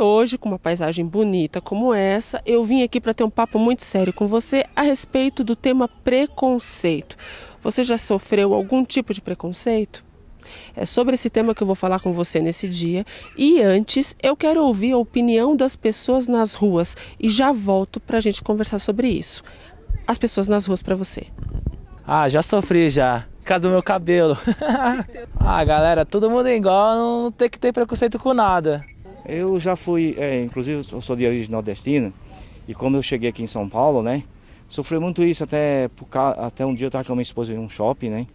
hoje, com uma paisagem bonita como essa, eu vim aqui para ter um papo muito sério com você a respeito do tema preconceito. Você já sofreu algum tipo de preconceito? É sobre esse tema que eu vou falar com você nesse dia. E antes, eu quero ouvir a opinião das pessoas nas ruas e já volto para a gente conversar sobre isso. As pessoas nas ruas para você. Já sofri já. Por causa do meu cabelo. Galera, todo mundo é igual, não tem que ter preconceito com nada. Eu já fui, inclusive eu sou de origem nordestina, e como eu cheguei aqui em São Paulo, né, sofri muito isso, até um dia eu estava com a minha esposa em um shopping, né,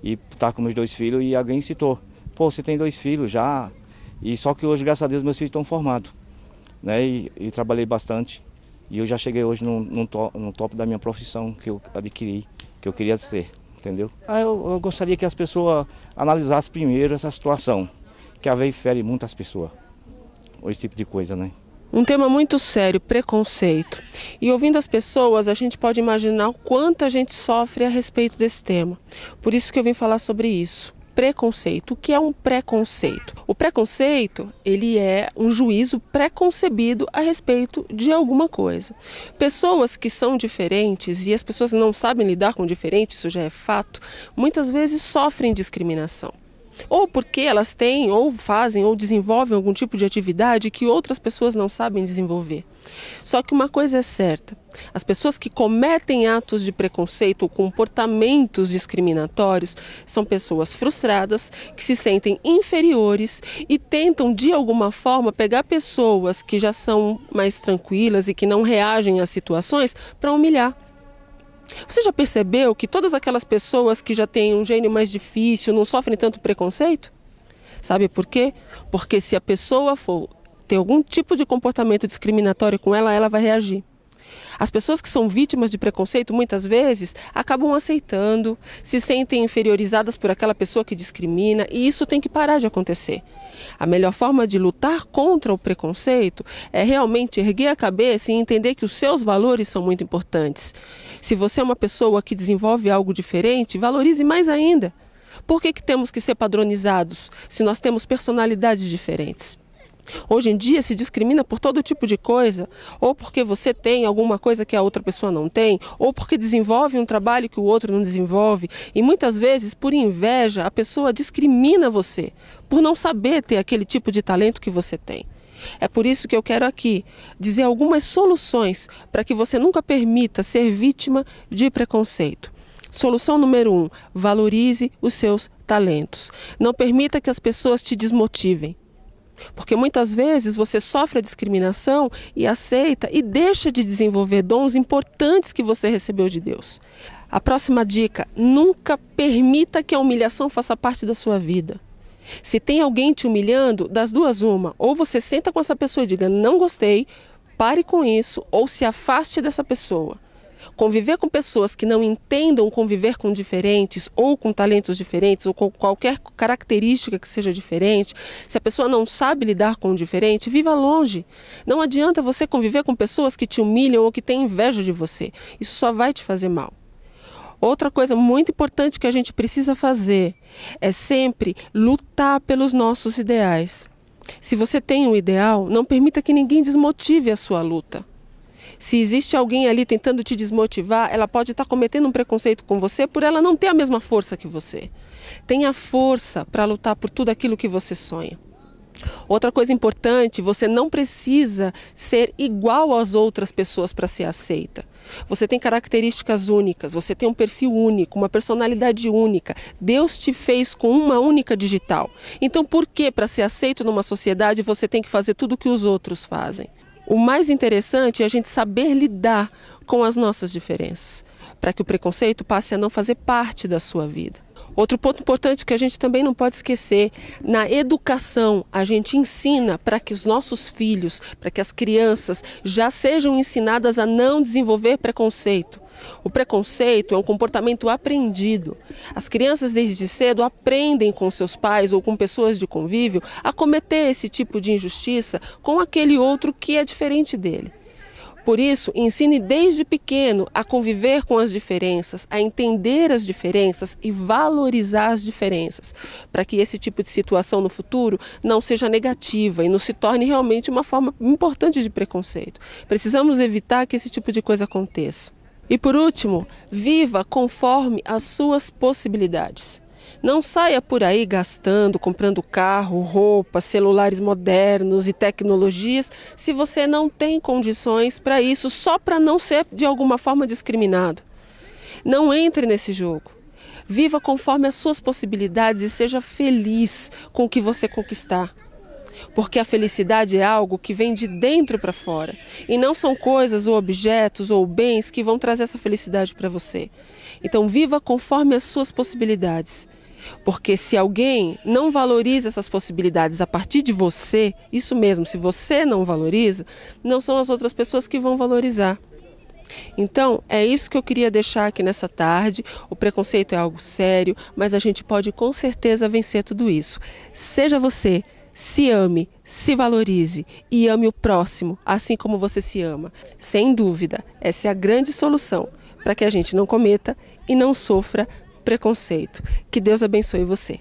e estava com meus 2 filhos e alguém citou, pô, você tem 2 filhos já, e só que hoje, graças a Deus, meus filhos estão formados, né, e trabalhei bastante, e eu já cheguei hoje no top da minha profissão que eu adquiri, que eu queria ser, entendeu? Eu gostaria que as pessoas analisassem primeiro essa situação, que às vezes fere muitas pessoas. Esse tipo de coisa, né? Um tema muito sério, preconceito. E ouvindo as pessoas, a gente pode imaginar o quanto a gente sofre a respeito desse tema. Por isso que eu vim falar sobre isso. Preconceito. O que é um preconceito? O preconceito, ele é um juízo preconcebido a respeito de alguma coisa. Pessoas que são diferentes, e as pessoas não sabem lidar com diferentes, isso já é fato, muitas vezes sofrem discriminação. Ou porque elas têm, ou fazem, ou desenvolvem algum tipo de atividade que outras pessoas não sabem desenvolver. Só que uma coisa é certa, as pessoas que cometem atos de preconceito ou comportamentos discriminatórios são pessoas frustradas, que se sentem inferiores e tentam de alguma forma pegar pessoas que já são mais tranquilas e que não reagem às situações para humilhar. Você já percebeu que todas aquelas pessoas que já têm um gênio mais difícil não sofrem tanto preconceito? Sabe por quê? Porque se a pessoa for ter algum tipo de comportamento discriminatório com ela, ela vai reagir. As pessoas que são vítimas de preconceito, muitas vezes, acabam aceitando, se sentem inferiorizadas por aquela pessoa que discrimina, e isso tem que parar de acontecer. A melhor forma de lutar contra o preconceito é realmente erguer a cabeça e entender que os seus valores são muito importantes. Se você é uma pessoa que desenvolve algo diferente, valorize mais ainda. Por que temos que ser padronizados se nós temos personalidades diferentes? Hoje em dia se discrimina por todo tipo de coisa, ou porque você tem alguma coisa que a outra pessoa não tem, ou porque desenvolve um trabalho que o outro não desenvolve, e muitas vezes por inveja a pessoa discrimina você, por não saber ter aquele tipo de talento que você tem. É por isso que eu quero aqui dizer algumas soluções para que você nunca permita ser vítima de preconceito. Solução número 1, valorize os seus talentos. Não permita que as pessoas te desmotivem. Porque muitas vezes você sofre a discriminação e aceita e deixa de desenvolver dons importantes que você recebeu de Deus. A próxima dica, nunca permita que a humilhação faça parte da sua vida. Se tem alguém te humilhando, das duas uma, ou você senta com essa pessoa e diga, não gostei, pare com isso, ou se afaste dessa pessoa. Conviver com pessoas que não entendam conviver com diferentes, ou com talentos diferentes, ou com qualquer característica que seja diferente, se a pessoa não sabe lidar com o diferente, viva longe. Não adianta você conviver com pessoas que te humilham ou que têm inveja de você. Isso só vai te fazer mal. Outra coisa muito importante que a gente precisa fazer é sempre lutar pelos nossos ideais. Se você tem um ideal, não permita que ninguém desmotive a sua luta. Se existe alguém ali tentando te desmotivar, ela pode estar cometendo um preconceito com você por ela não ter a mesma força que você. Tenha força para lutar por tudo aquilo que você sonha. Outra coisa importante, você não precisa ser igual às outras pessoas para ser aceita. Você tem características únicas, você tem um perfil único, uma personalidade única. Deus te fez com uma única digital. Então por que para ser aceito numa sociedade você tem que fazer tudo o que os outros fazem? O mais interessante é a gente saber lidar com as nossas diferenças, para que o preconceito passe a não fazer parte da sua vida. Outro ponto importante que a gente também não pode esquecer, na educação a gente ensina para que os nossos filhos, para que as crianças já sejam ensinadas a não desenvolver preconceito. O preconceito é um comportamento aprendido. As crianças desde cedo aprendem com seus pais ou com pessoas de convívio a cometer esse tipo de injustiça com aquele outro que é diferente dele. Por isso, ensine desde pequeno a conviver com as diferenças, a entender as diferenças e valorizar as diferenças, para que esse tipo de situação no futuro não seja negativa e não se torne realmente uma forma importante de preconceito. Precisamos evitar que esse tipo de coisa aconteça. E por último, viva conforme as suas possibilidades. Não saia por aí gastando, comprando carro, roupa, celulares modernos e tecnologias se você não tem condições para isso, só para não ser de alguma forma discriminado. Não entre nesse jogo. Viva conforme as suas possibilidades e seja feliz com o que você conquistar. Porque a felicidade é algo que vem de dentro para fora. E não são coisas ou objetos ou bens que vão trazer essa felicidade para você. Então viva conforme as suas possibilidades. Porque se alguém não valoriza essas possibilidades a partir de você, isso mesmo, se você não valoriza, não são as outras pessoas que vão valorizar. Então, é isso que eu queria deixar aqui nessa tarde. O preconceito é algo sério, mas a gente pode com certeza vencer tudo isso. Seja você. Se ame, se valorize e ame o próximo, assim como você se ama. Sem dúvida, essa é a grande solução para que a gente não cometa e não sofra preconceito. Que Deus abençoe você.